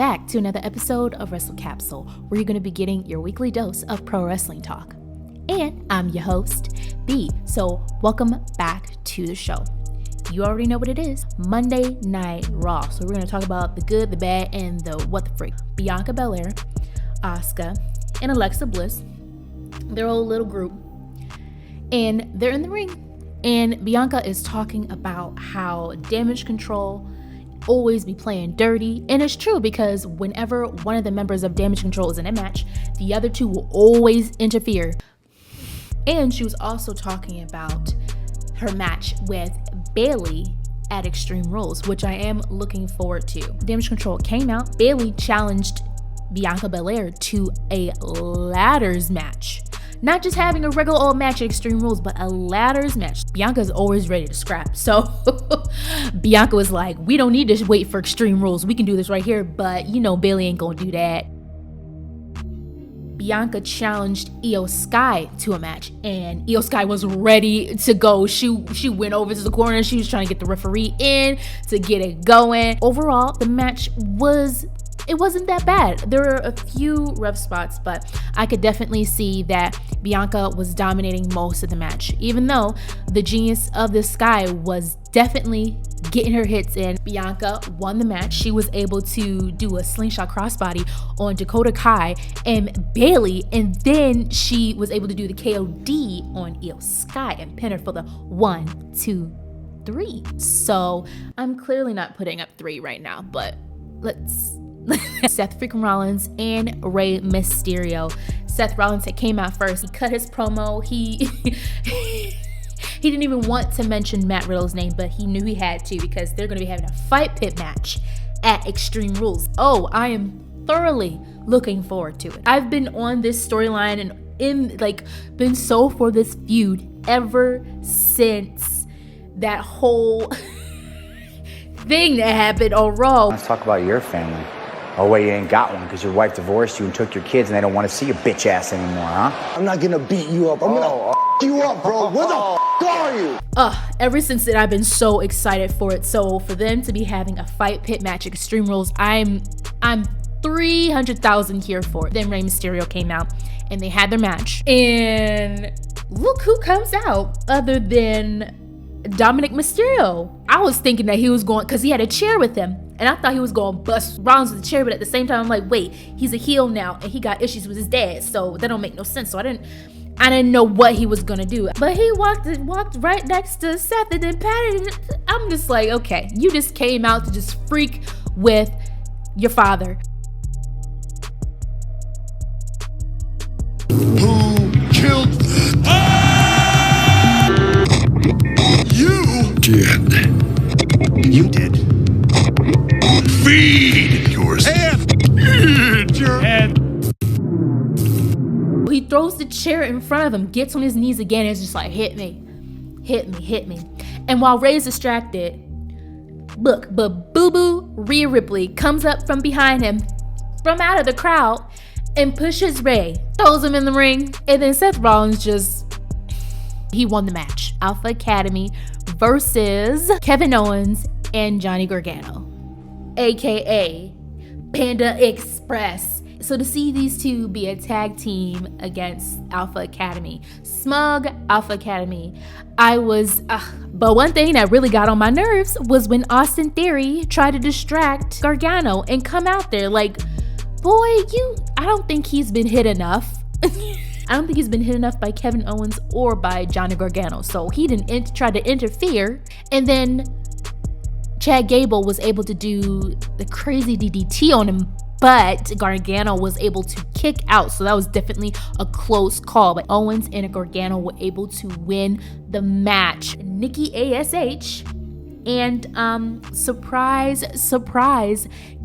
back to another episode of Wrestle Capsule, where you're going to be getting your weekly dose of pro wrestling talk. And I'm your host, B. So welcome back to the show. You already know what it is, Monday Night Raw. So we're going to talk about the good, the bad, and the what the freak. Bianca Belair, Asuka, and Alexa Bliss, their whole little group, and they're in the ring. And Bianca is talking about how Damage Control always be playing dirty. And it's true, because whenever one of the members of Damage Control is in a match, the other two will always interfere. And she was also talking about her match with Bayley at Extreme Rules, which I am looking forward to. Damage Control came out. Bayley challenged Bianca Belair to a ladders match. Not just having a regular old match at Extreme Rules, but a ladders match. Bianca's always ready to scrap. So Bianca was like, we don't need to wait for Extreme Rules. We can do this right here. But you know, Bayley ain't gonna do that. Bianca challenged Iyo Sky to a match, and Iyo Sky was ready to go. She went over to the corner. She was trying to get the referee in to get it going. Overall, the match wasn't that bad. There were a few rough spots, but I could definitely see that Bianca was dominating most of the match. Even though the genius of the Sky was definitely getting her hits in, Bianca won the match. She was able to do a slingshot crossbody on Dakota Kai and Bayley, and then she was able to do the KOD on Iyo Sky and pin her for the 1, 2, 3. So I'm clearly not putting up 3 right now, but let's Seth freaking Rollins and Rey Mysterio. Seth Rollins had came out first. He cut his promo. He didn't even want to mention Matt Riddle's name, but he knew he had to, because they're going to be having a fight pit match at Extreme Rules. Oh, I am thoroughly looking forward to it. I've been on this storyline and been so for this feud ever since that whole thing that happened on Raw. Let's talk about your family. Oh, wait, you ain't got one because your wife divorced you and took your kids and they don't want to see your bitch ass anymore, huh? I'm not gonna beat you up. I'm gonna you up, bro. Where the are you? Ever since then, I've been so excited for it. So for them to be having a fight pit match at Extreme Rules, I'm 300,000 here for it. Then Rey Mysterio came out and they had their match. And look who comes out other than Dominik Mysterio. I was thinking that he was going, because he had a chair with him, and I thought he was going to bust Rollins with the chair, but at the same time I'm like, wait, he's a heel now and he got issues with his dad, so that don't make no sense. So I didn't know what he was gonna do, but he walked right next to Seth and then patted it. I'm just like, okay, you just came out to just freak with your father. Who killed you? You did. Feed yours and eat your head. He throws the chair in front of him, gets on his knees again, and is just like, hit me. And while Rey's distracted, look, but Boo Boo Rhea Ripley comes up from behind him, from out of the crowd, and pushes Rey, throws him in the ring, and then Seth Rollins he won the match. Alpha Academy versus Kevin Owens and Johnny Gargano, aka Panda Express. So to see these two be a tag team against Alpha Academy, smug Alpha Academy, but one thing that really got on my nerves was when Austin Theory tried to distract Gargano and come out there like, boy, I don't think he's been hit enough. I don't think he's been hit enough by Kevin Owens or by Johnny Gargano. So he didn't try to interfere. And then Chad Gable was able to do the crazy DDT on him, but Gargano was able to kick out. So that was definitely a close call. But Owens and Gargano were able to win the match. Nikki ASH and surprise,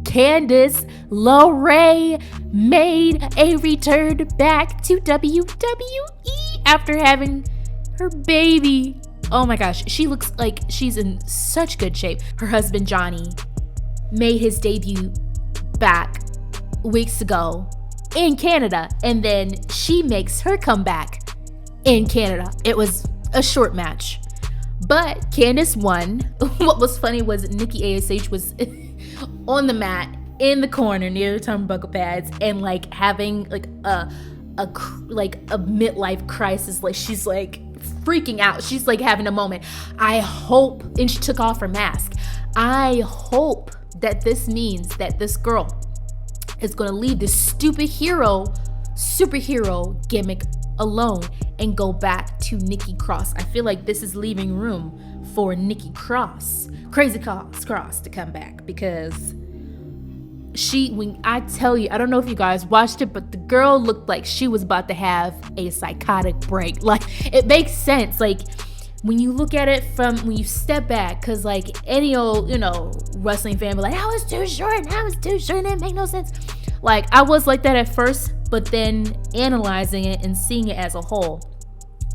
Candace LeRae made a return back to WWE after having her baby. Oh my gosh, she looks like she's in such good shape. Her husband Johnny made his debut back weeks ago in Canada, and then she makes her comeback in Canada. It was a short match, but Candice won. What was funny was Nikki ASH was on the mat in the corner near the turnbuckle pads and like having like a midlife crisis. Like she's like freaking out. She's like having a moment. I hope, and she took off her mask. I hope that this means that this girl is going to leave this stupid superhero gimmick alone and go back to Nikki Cross. I feel like this is leaving room for Nikki Cross, Crazy Cross, to come back, because when I tell you, I don't know if you guys watched it, but the girl looked like she was about to have a psychotic break. Like, it makes sense. Like, when you look at it when you step back, because like any old, wrestling fan be like, I was too short, it didn't make no sense. Like, I was like that at first, but then analyzing it and seeing it as a whole,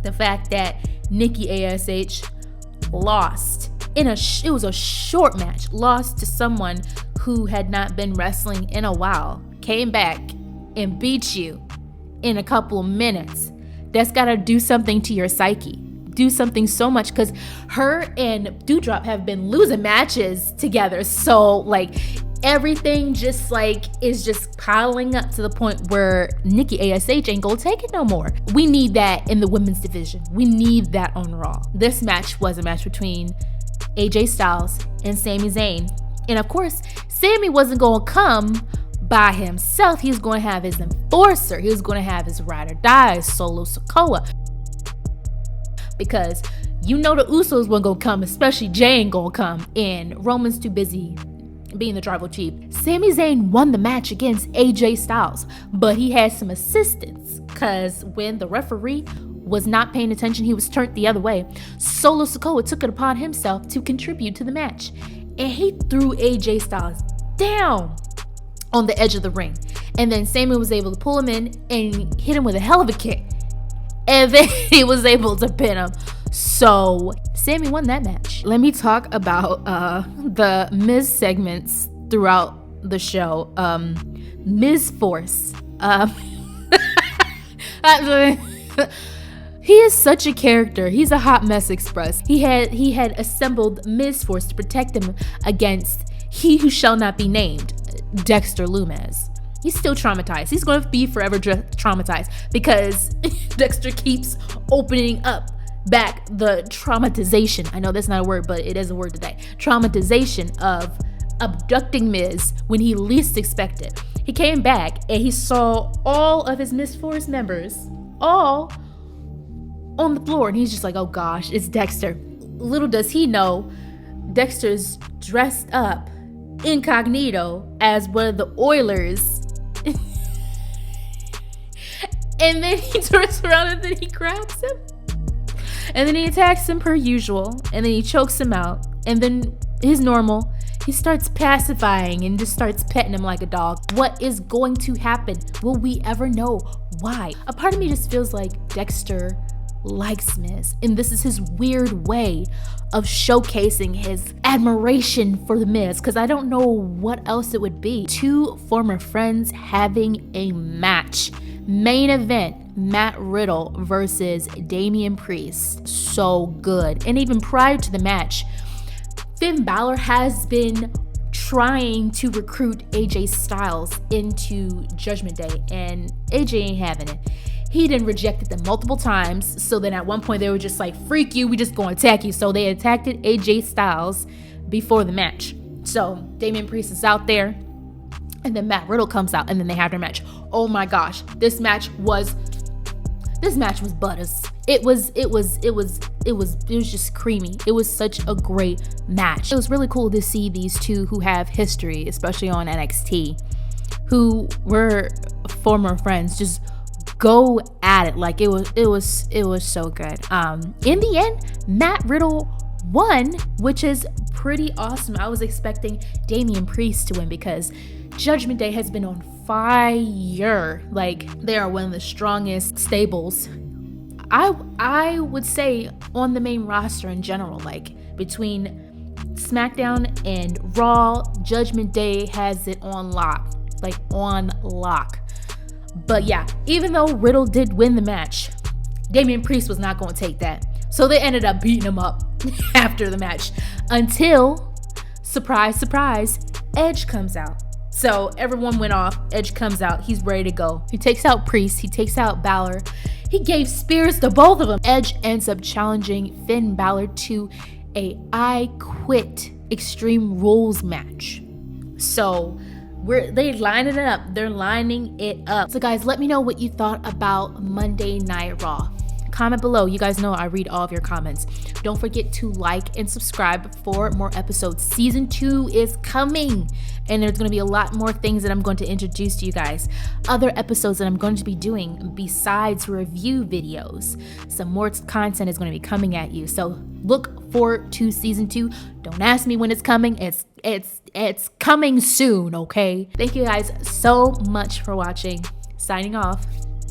the fact that Nikki ASH lost it was a short match, lost to someone who had not been wrestling in a while, came back and beat you in a couple of minutes. That's gotta do something to your psyche. Do something so much, because her and Doudrop have been losing matches together. So like everything just like is just piling up to the point where Nikki ASH ain't gonna take it no more. We need that in the women's division. We need that on Raw. This match was a match between AJ Styles and Sami Zayn. And of course, Sami wasn't gonna come by himself. He's gonna have his enforcer. He was gonna have his ride or die, Solo Sikoa. Because the Usos weren't gonna come, especially Jay ain't gonna come, and Roman's too busy being the tribal chief. Sami Zayn won the match against AJ Styles, but he had some assistance, because when the referee was not paying attention, he was turned the other way. Solo Sikoa took it upon himself to contribute to the match, and he threw AJ Styles down on the edge of the ring. And then Sami was able to pull him in and hit him with a hell of a kick. And then he was able to pin him. So Sami won that match. Let me talk about the Miz segments throughout the show. Miz Force. He is such a character. He's a hot mess express. He had assembled Miz Force to protect him against he who shall not be named, Dexter Lumis. He's still traumatized. He's going to be forever traumatized, because Dexter keeps opening up back the traumatization. I know that's not a word, but it is a word today. Traumatization of abducting Miz when he least expected. He came back and he saw all of his Miz Force members all on the floor, and he's just like, oh gosh, it's Dexter. Little does he know, Dexter's dressed up incognito as one of the Oilers. And then he turns around and then he grabs him. And then he attacks him per usual. And then he chokes him out. And then his normal, he starts pacifying and just starts petting him like a dog. What is going to happen? Will we ever know why? A part of me just feels like Dexter likes Miz, and this is his weird way of showcasing his admiration for the Miz, because I don't know what else it would be. Two former friends having a match. Main event, Matt Riddle versus Damian Priest. So good. And even prior to the match, Finn Balor has been trying to recruit AJ Styles into Judgment Day, and AJ ain't having it. He then rejected them multiple times. So then at one point they were just like, freak you, we just gonna attack you. So they attacked AJ Styles before the match. So Damian Priest is out there, and then Matt Riddle comes out, and then they have their match. Oh my gosh, this match was butters. It was just creamy. It was such a great match. It was really cool to see these two who have history, especially on NXT, who were former friends, just go at it. Like it was so good. In the end, Matt Riddle won, which is pretty awesome. I was expecting Damian Priest to win, because Judgment Day has been on fire. Like, they are one of the strongest stables, I would say, on the main roster in general. Like, between SmackDown and Raw, Judgment Day has it on lock. Like, on lock. But yeah, even though Riddle did win the match, Damian Priest was not going to take that. So they ended up beating him up after the match, until, surprise, surprise, Edge comes out. So everyone went off. Edge comes out. He's ready to go. He takes out Priest. He takes out Balor. He gave spears to both of them. Edge ends up challenging Finn Balor to a I Quit Extreme Rules match. So they lining it up. They're lining it up. So guys, let me know what you thought about Monday Night Raw. Comment below. You guys know I read all of your comments. Don't forget to like and subscribe for more episodes. Season 2 is coming, and there's going to be a lot more things that I'm going to introduce to you guys. Other episodes that I'm going to be doing besides review videos. Some more content is going to be coming at you. So look forward to season 2. Don't ask me when it's coming. It's coming soon, okay? Thank you guys so much for watching. Signing off.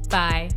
Bye.